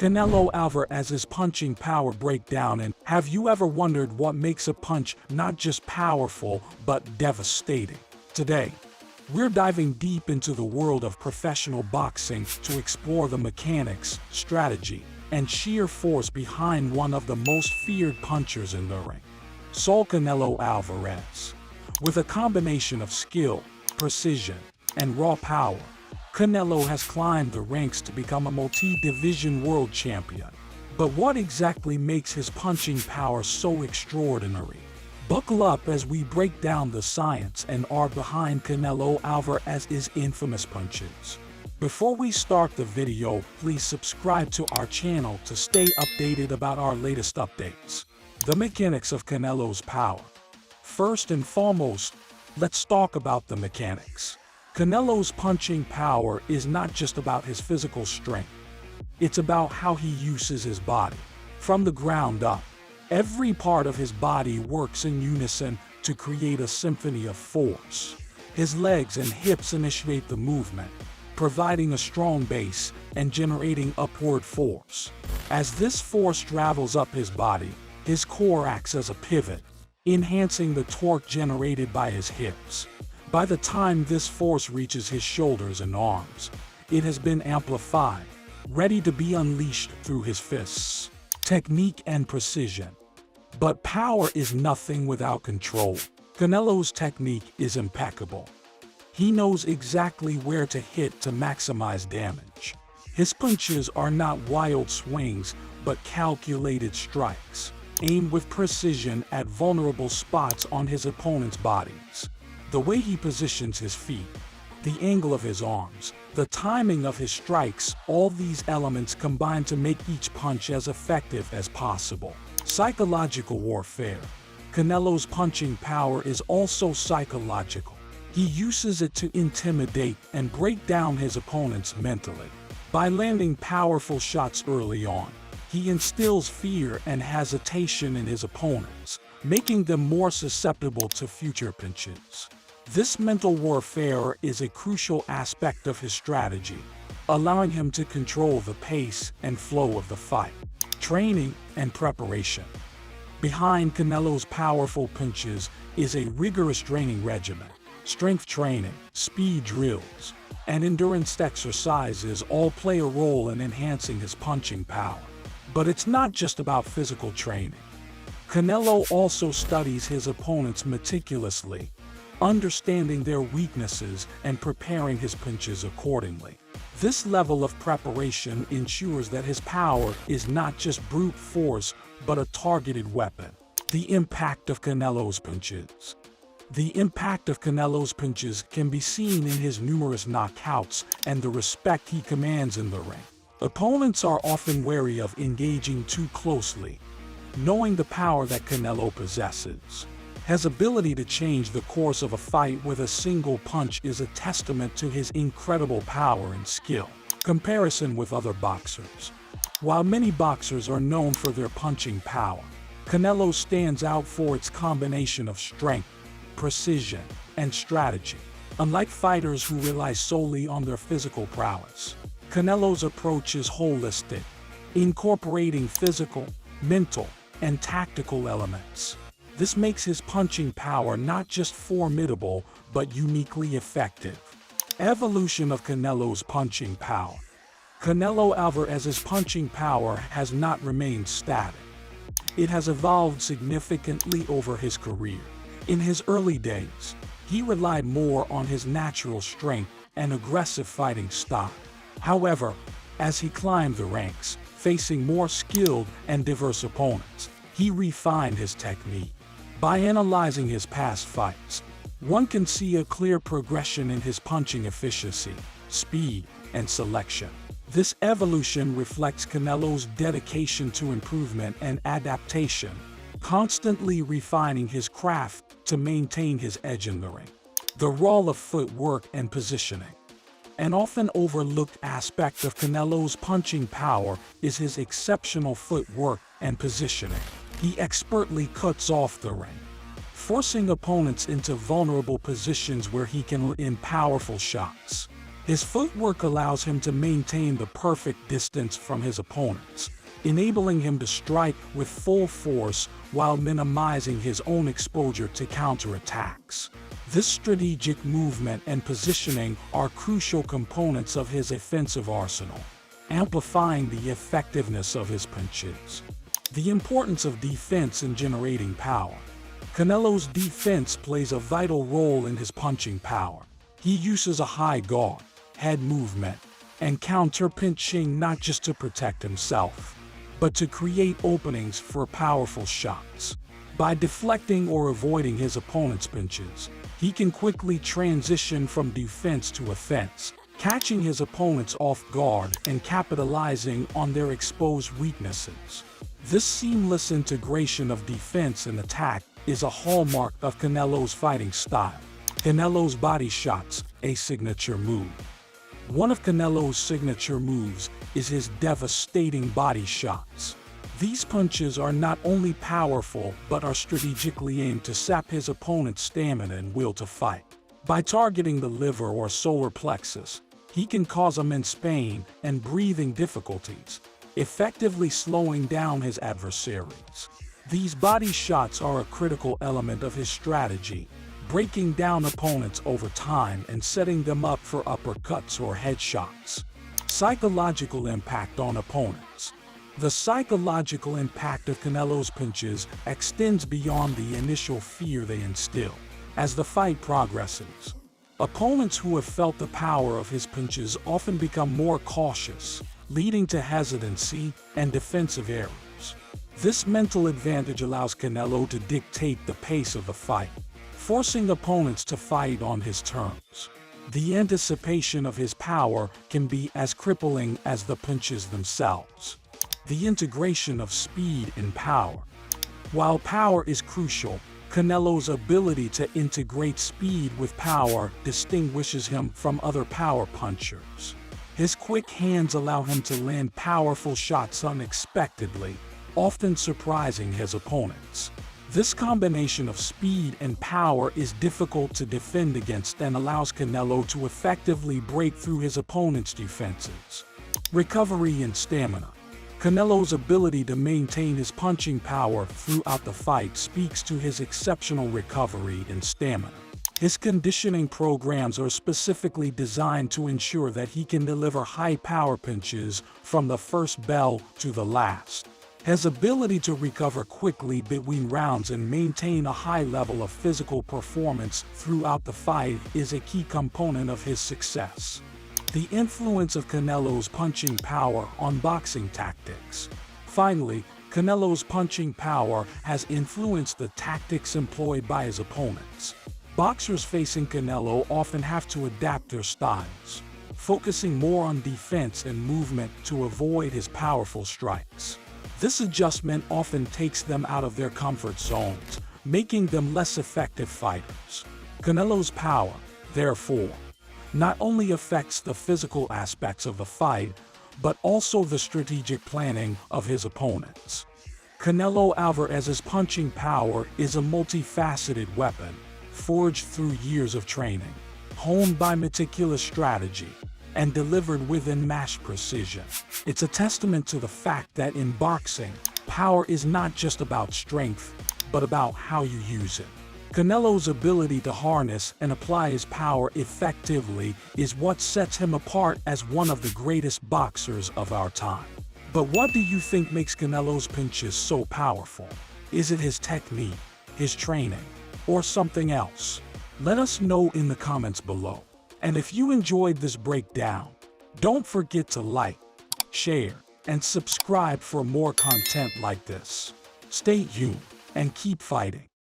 Canelo Alvarez's punching power breakdown. And have you ever wondered what makes a punch not just powerful but devastating? Today, we're diving deep into the world of professional boxing to explore the mechanics, strategy, and sheer force behind one of the most feared punchers in the ring, Saul Canelo Alvarez. With a combination of skill, precision, and raw power, Canelo has climbed the ranks to become a multi-division world champion. But what exactly makes his punching power so extraordinary? Buckle up as we break down the science and art behind Canelo Alvarez's infamous punches. Before we start the video, please subscribe to our channel to stay updated about our latest updates. The mechanics of Canelo's power. First and foremost, let's talk about the mechanics. Canelo's punching power is not just about his physical strength. It's about how he uses his body. From the ground up, every part of his body works in unison to create a symphony of force. His legs and hips initiate the movement, providing a strong base and generating upward force. As this force travels up his body, his core acts as a pivot, enhancing the torque generated by his hips. By the time this force reaches his shoulders and arms, it has been amplified, ready to be unleashed through his fists. Technique and precision. But power is nothing without control. Canelo's technique is impeccable. He knows exactly where to hit to maximize damage. His punches are not wild swings, but calculated strikes, aimed with precision at vulnerable spots on his opponent's bodies. The way he positions his feet, the angle of his arms, the timing of his strikes, all these elements combine to make each punch as effective as possible. Psychological warfare. Canelo's punching power is also psychological. He uses it to intimidate and break down his opponents mentally. By landing powerful shots early on, he instills fear and hesitation in his opponents, making them more susceptible to future punches. This mental warfare is a crucial aspect of his strategy, allowing him to control the pace and flow of the fight. Training and preparation. Behind Canelo's powerful punches is a rigorous training regimen. Strength training, speed drills, and endurance exercises all play a role in enhancing his punching power. But it's not just about physical training. Canelo also studies his opponents meticulously, understanding their weaknesses and preparing his punches accordingly. This level of preparation ensures that his power is not just brute force, but a targeted weapon. The impact of Canelo's punches. The impact of Canelo's punches can be seen in his numerous knockouts and the respect he commands in the ring. Opponents are often wary of engaging too closely, knowing the power that Canelo possesses. His ability to change the course of a fight with a single punch is a testament to his incredible power and skill. Comparison with other boxers. While many boxers are known for their punching power, Canelo stands out for its combination of strength, precision, and strategy. Unlike fighters who rely solely on their physical prowess, Canelo's approach is holistic, incorporating physical, mental, and tactical elements. This makes his punching power not just formidable, but uniquely effective. Evolution of Canelo's punching power. Canelo Alvarez's punching power has not remained static. It has evolved significantly over his career. In his early days, he relied more on his natural strength and aggressive fighting style. However, as he climbed the ranks, facing more skilled and diverse opponents, he refined his technique. By analyzing his past fights, one can see a clear progression in his punching efficiency, speed, and selection. This evolution reflects Canelo's dedication to improvement and adaptation, constantly refining his craft to maintain his edge in the ring. The role of footwork and positioning. An often overlooked aspect of Canelo's punching power is his exceptional footwork and positioning. He expertly cuts off the ring, forcing opponents into vulnerable positions where he can land powerful shots. His footwork allows him to maintain the perfect distance from his opponents, enabling him to strike with full force while minimizing his own exposure to counterattacks. This strategic movement and positioning are crucial components of his offensive arsenal, amplifying the effectiveness of his punches. The importance of defense in generating power. Canelo's defense plays a vital role in his punching power. He uses a high guard, head movement, and counter-punching not just to protect himself, but to create openings for powerful shots. By deflecting or avoiding his opponent's punches, he can quickly transition from defense to offense, catching his opponents off guard and capitalizing on their exposed weaknesses. This seamless integration of defense and attack is a hallmark of Canelo's fighting style. Canelo's body shots, a signature move. One of Canelo's signature moves is his devastating body shots. These punches are not only powerful but are strategically aimed to sap his opponent's stamina and will to fight. By targeting the liver or solar plexus, he can cause immense pain and breathing difficulties, effectively slowing down his adversaries. These body shots are a critical element of his strategy, breaking down opponents over time and setting them up for uppercuts or headshots. Psychological impact on opponents. The psychological impact of Canelo's punches extends beyond the initial fear they instill. As the fight progresses, opponents who have felt the power of his punches often become more cautious, leading to hesitancy and defensive errors. This mental advantage allows Canelo to dictate the pace of the fight, forcing opponents to fight on his terms. The anticipation of his power can be as crippling as the punches themselves. The integration of speed and power. While power is crucial, Canelo's ability to integrate speed with power distinguishes him from other power punchers. His quick hands allow him to land powerful shots unexpectedly, often surprising his opponents. This combination of speed and power is difficult to defend against and allows Canelo to effectively break through his opponent's defenses. Recovery and stamina. Canelo's ability to maintain his punching power throughout the fight speaks to his exceptional recovery and stamina. His conditioning programs are specifically designed to ensure that he can deliver high-power punches from the first bell to the last. His ability to recover quickly between rounds and maintain a high level of physical performance throughout the fight is a key component of his success. The influence of Canelo's punching power on boxing tactics. Finally, Canelo's punching power has influenced the tactics employed by his opponents. Boxers facing Canelo often have to adapt their styles, focusing more on defense and movement to avoid his powerful strikes. This adjustment often takes them out of their comfort zones, making them less effective fighters. Canelo's power, therefore, not only affects the physical aspects of the fight, but also the strategic planning of his opponents. Canelo Alvarez's punching power is a multifaceted weapon, forged through years of training, honed by meticulous strategy, and delivered with unmatched precision. It's a testament to the fact that in boxing, power is not just about strength, but about how you use it. Canelo's ability to harness and apply his power effectively is what sets him apart as one of the greatest boxers of our time. But what do you think makes Canelo's punches so powerful? Is it his technique, his training, or something else? Let us know in the comments below. And if you enjoyed this breakdown, don't forget to like, share, and subscribe for more content like this. Stay tuned and keep fighting.